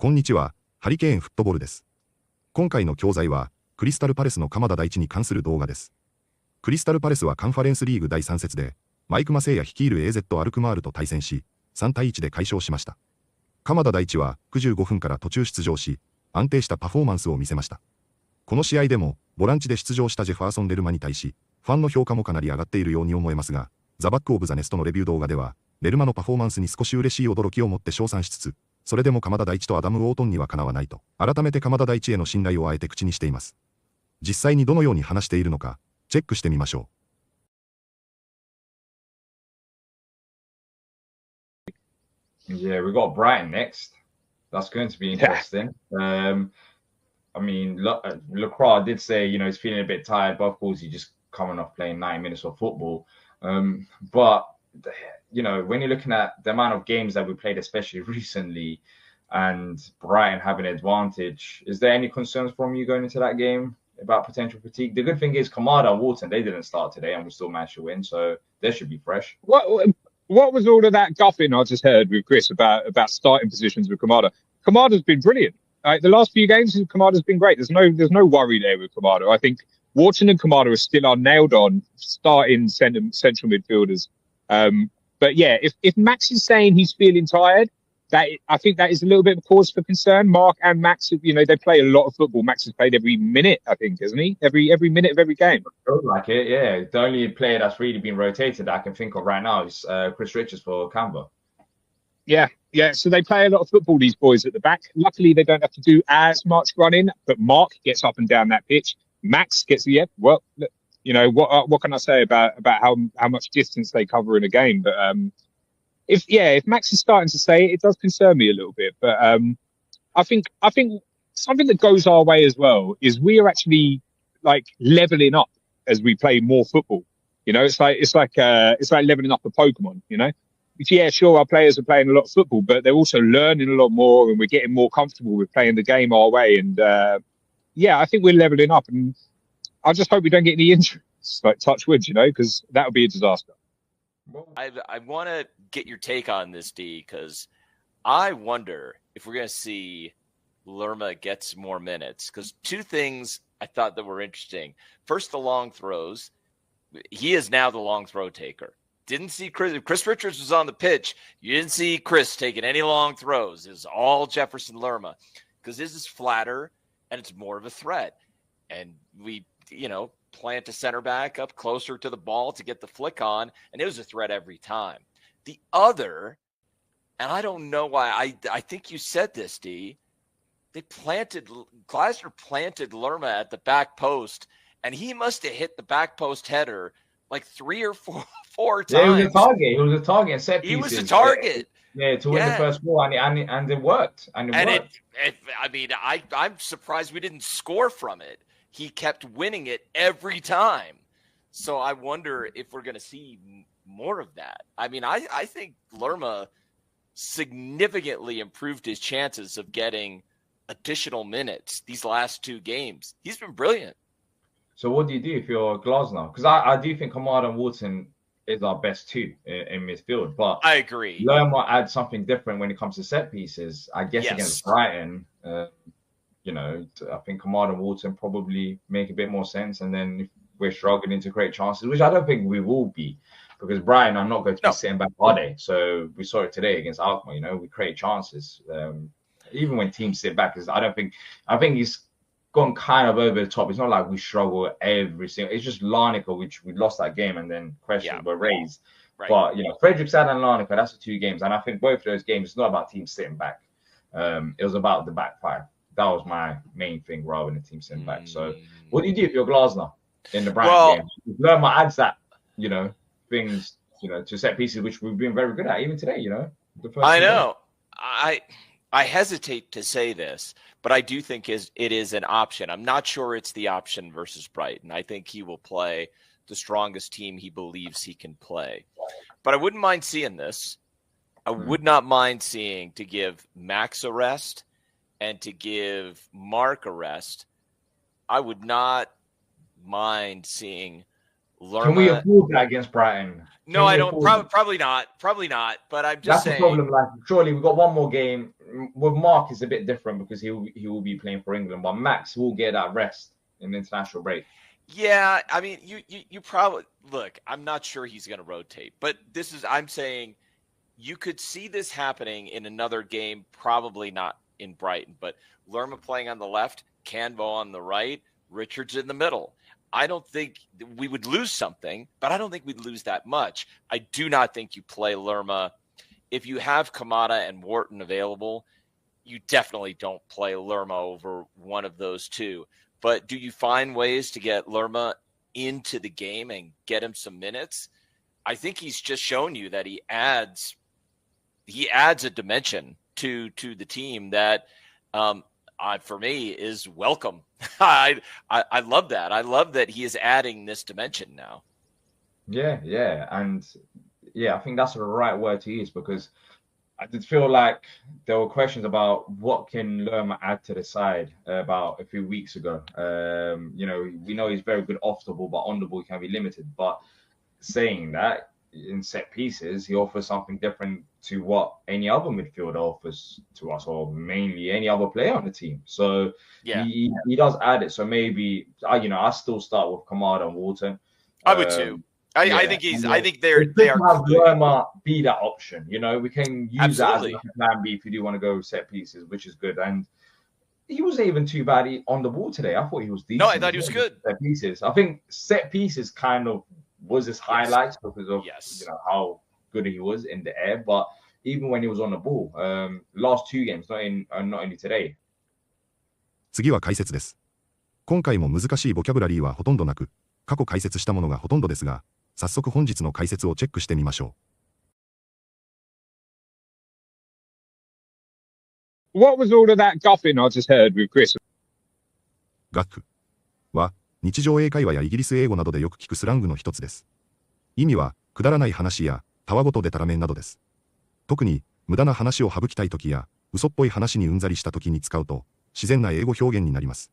こんにちは、ハリケーンフットボールです。今回の教材は、クリスタルパレスの鎌田大地に関する動画です。クリスタルパレスはカンファレンスリーグ第3節で、マイク・マセイヤ率いる AZ アルクマールと対戦し、3対1で快勝しました。鎌田大地は95分から途中出場し、安定したパフォーマンスを見せました。この試合でも、ボランチで出場したジェファーソンレルマに対し、ファンの評価もかなり上がっているように思えますが、ザ・バック・オブ・ザ・ネストのレビュー動画では、レルマのパフォーマンスに少し嬉しい驚きを持って称賛しつつ、それでも鎌田大地とアダムウォートンにはかなわないと、改めて鎌田大地への信頼をあえて口にしています。実際にどのように話しているのか、チェックしてみましょう。Yeah, we got Brighton next. That's going to be interesting. I mean, Lacroix did say, he's feeling a bit tired, but of course he's just coming off playing 90 minutes of football. But when you're looking at the amount of games that we played, especially recently, and Brighton having an advantage, is there any concerns from you going into that game about potential fatigue? The good thing is Kamada and Wharton, they didn't start today, and we still managed to win, so they should be fresh. What was all of that guffing I just heard with Chris about starting positions with Kamada? Kamada's been brilliant. The last few games, Kamada's been great. There's no worry there with Kamada. I think Wharton and Kamada are still our nailed on starting central midfielders. But yeah, if Max is saying he's feeling tired, I think that is a little bit of a cause for concern. Mark and Max, they play a lot of football. Max has played every minute, I think, hasn't he? Every minute of every game. Feels like it, yeah. The only player that's really been rotated that I can think of right now is Chris Richards for Canberra. Yeah. So they play a lot of football, these boys at the back. Luckily, they don't have to do as much running, but Mark gets up and down that pitch. Max gets what can I say about how much distance they cover in a game? But if Max is starting to say it does concern me a little bit. But I think something that goes our way as well is we are actually like leveling up as we play more football. It's like leveling up a Pokemon. Yeah, sure, our players are playing a lot of football, but they're also learning a lot more, and we're getting more comfortable with playing the game our way. And I think we're leveling up, and I just hope we don't get any injuries, like touch wood, because that would be a disaster. I want to get your take on this, D, because I wonder if we're going to see Lerma get some more minutes. Because two things I thought that were interesting. First, the long throws. He is now the long throw taker. Didn't see Chris. If Chris Richards was on the pitch, you didn't see Chris taking any long throws. It was all Jefferson Lerma, because this is flatter and it's more of a threat. And we, plant a center back up closer to the ball to get the flick on, and it was a threat every time. The other, and I don't know why, I think you said this, D, Glasner planted Lerma at the back post, and he must have hit the back post header like 3 or 4 times. Yeah, he was a target. Set pieces. He was a target. Yeah, to win the first ball, and it worked. I'm surprised we didn't score from it. He kept winning it every time. So I wonder if we're going to see more of that. I think Lerma significantly improved his chances of getting additional minutes these last 2 games. He's been brilliant. So what do you do if you're Glasner? Because I do think Kamada and Wharton is our best 2 in midfield. But I agree. Lerma adds something different when it comes to set pieces. I guess against Brighton, I think Kamada and Wharton probably make a bit more sense. And then if we're struggling to create chances, which I don't think we will be, because Brighton are not going to be sitting back, are they? So we saw it today against Alkmaar. We create chances. Even when teams sit back, I think he's gone kind of over the top. It's not like we struggle every single. It's just Larnaca, which we lost that game, and then questions were raised. Right. But Fredrikstad and Larnaca, that's the 2 games, and I think both of those games, it's not about teams sitting back. It was about the back 5. That was my main thing, rather than the team sitting back. So, what do you do if you're Glasner in the Brighton game? Lerma adds that, things, to set pieces, which we've been very good at, even today. I know. I hesitate to say this, but I do think it is an option. I'm not sure it's the option versus Brighton. I think he will play the strongest team he believes he can play. But I wouldn't mind seeing this. I would not mind seeing to give Max a rest and to give Mark a rest. I would not mind seeing Can we afford that against Brighton? No, I don't. Probably not. Probably not. But I'm just saying. That's the problem. Like, surely we've got one more game. With Mark, it's a bit different because he will be playing for England. But Max will get that rest in the international break. Yeah, I mean, you probably look. I'm not sure he's going to rotate, but I'm saying you could see this happening in another game. Probably not in Brighton, but Lerma playing on the left, Canvo on the right, Richards in the middle. I don't think we would lose something, but I don't think we'd lose that much. I do not think you play Lerma. If you have Kamada and Wharton available, you definitely don't play Lerma over one of those two. But do you find ways to get Lerma into the game and get him some minutes? I think he's just shown you that he adds a dimension to the team that for me is welcome. I love that. I love that he is adding this dimension now. Yeah. And I think that's the right word to use because I did feel like there were questions about what can Lerma add to the side about a few weeks ago. We know he's very good off the ball, but on the ball he can be limited. But saying that, in set pieces, he offers something different to what any other midfielder offers to us, or mainly any other player on the team. So he does add it. So maybe I still start with Kamada and Wharton. I would too. I think I think they are. Have Lerma be that option. We can use Absolutely. that as a plan B if you do want to go set pieces, which is good. And he wasn't even too bad on the ball today. I thought he was decent. No, I thought he was good. Set pieces. I think set pieces kind of was his highlights because of how good he was in the air. But even when he was on the ball, last two games, not only today. 次は解説です。今回も難しいボキャブラリーはほとんどなく、過去解説したものがほとんどですが、早速本日の解説をチェックしてみましょう。What was all of that guffing I just heard with Chris? ガッフは、日常英会話やイギリス英語などでよく聞くスラングの一つです。意味は、くだらない話や、たわごとでたらめなどです。特に、無駄な話を省きたいときや、嘘っぽい話にうんざりしたときに使うと、自然な英語表現になります。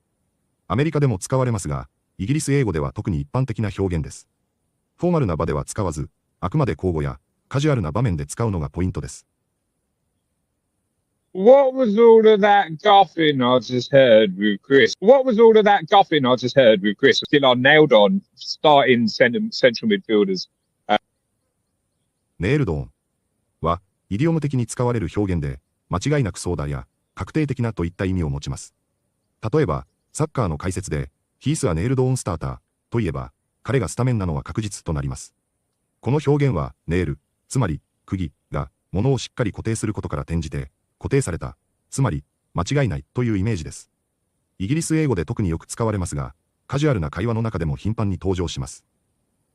アメリカでも使われますが、イギリス英語では特に一般的な表現です。フォーマルな場では使わず、あくまで口語やカジュアルな場面で使うのがポイントです。What was all of that guffing I just heard with Chris? What was all of that guffing I just heard with Chris? Still are nailed on starting central midfielders. ネイルドオンは、イディオム的に使われる表現で、間違いなくそうだや、確定的なといった意味を持ちます。例えば、サッカーの解説で、ヒースはネイルドオンスターターといえば、彼がスタメンなのは確実となります。この表現は、ネイル、つまり、釘が、物をしっかり固定することから転じて、固定された、つまり、間違いないというイメージです。イギリス英語で特によく使われますが、カジュアルな会話の中でも頻繁に登場します。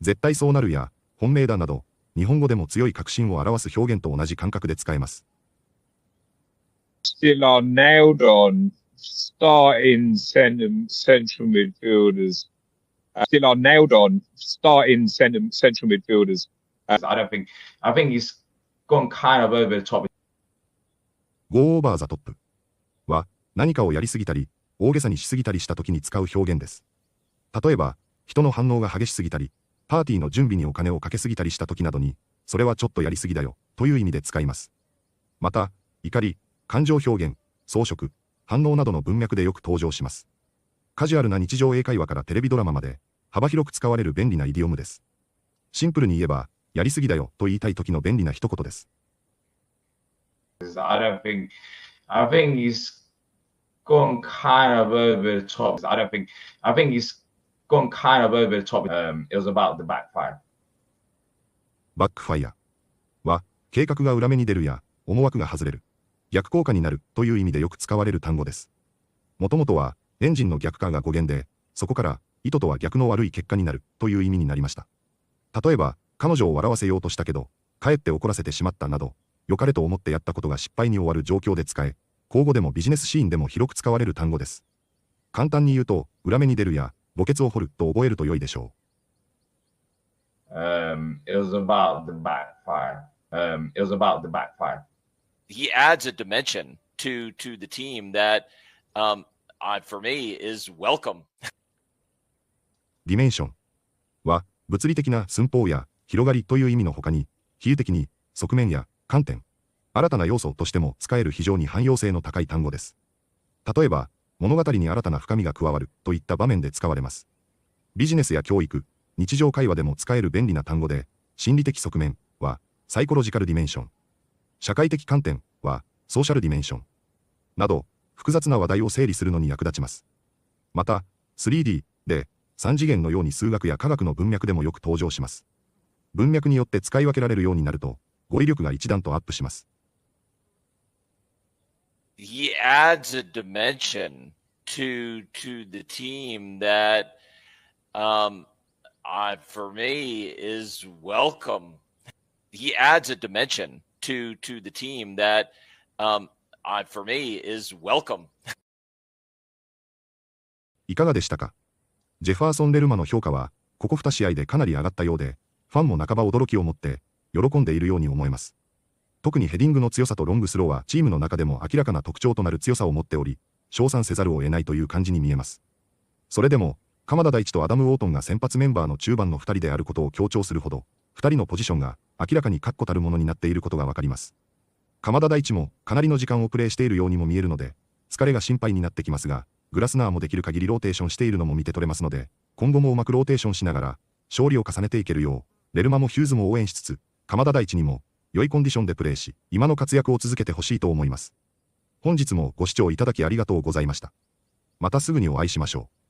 絶対そうなるや、本命だなど、日本語でも強い確信を表す表現と同じ感覚で使えます。Still are nailed on starting central midfielders. Still are nailed on starting central midfielders. I think he's gone kind of over the top. Go over the top は何かをやりすぎたり、大げさにしすぎたりした時に使う表現です。例えば、人の反応が激しすぎたり、パーティーの準備にお金をかけすぎたりした時などに、それはちょっとやりすぎだよ、という意味で使います。また、怒り、感情表現、装飾、反応などの文脈でよく登場します。カジュアルな日常英会話からテレビドラマまで、幅広く使われる便利なイディオムです。シンプルに言えば、やりすぎだよと言いたい時の便利な一言です。I think he's gone kind of over the top. I think he's gone kind of over the top. It was about the backfire. バックファイアは、計画が裏目に出るや、思惑が外れる、逆効果になるという意味でよく使われる単語です。もともとは、エンジンの逆化が語源で、そこから、意図とは逆の悪い結果になるという意味になりました。例えば、彼女を笑わせようとしたけど、かえって怒らせてしまったなど、良かれと思ってやったことが失敗に終わる状況で使え、口語でもビジネスシーンでも広く使われる単語です。簡単に言うと、裏目に出るや、墓穴を掘ると覚えると良いでしょう。It was about the backfire. It was about the backfire. He adds a dimension to the team that, for me, is welcome. ディメンションは、物理的な寸法や広がりという意味の他に、比喩的に側面や観点、新たな要素としても使える非常に汎用性の高い単語です。例えば、物語に新たな深みが加わるといった場面で使われます。ビジネスや教育、日常会話でも使える便利な単語で、心理的側面はサイコロジカルディメンション、社会的観点はソーシャルディメンションなど、複雑な話題を整理するのに役立ちます。また、3D で3次元のように数学や科学の文脈でもよく登場します。文脈によって使い分けられるようになると、語彙力が一段とアップします。He adds a dimension to the team that for me is welcome. He adds a dimension to the team that for me is welcome. いかがでしたか？ジェファーソン・レルマの評価はここ2試合でかなり上がったようで、ファンも半ば驚きを持って喜んでいるように思えます。特にヘディングの強さとロングスローはチームの中でも明らかな特徴となる強さを持っており、称賛せざるを得ないという感じに見えます。それでも、鎌田大地とアダム・ウォートンが先発メンバーの中盤の2人であることを強調するほど、2人のポジションが明らかに確固たるものになっていることがわかります。鎌田大地もかなりの時間をプレーしているようにも見えるので、疲れが心配になってきますが、グラスナーもできる限りローテーションしているのも見て取れますので、今後もうまくローテーションしながら、勝利を重ねていけるよう、レルマもヒューズも応援しつつ、鎌田大地にも、良いコンディションでプレーし、今の活躍を続けてほしいと思います。本日もご視聴いただきありがとうございました。またすぐにお会いしましょう。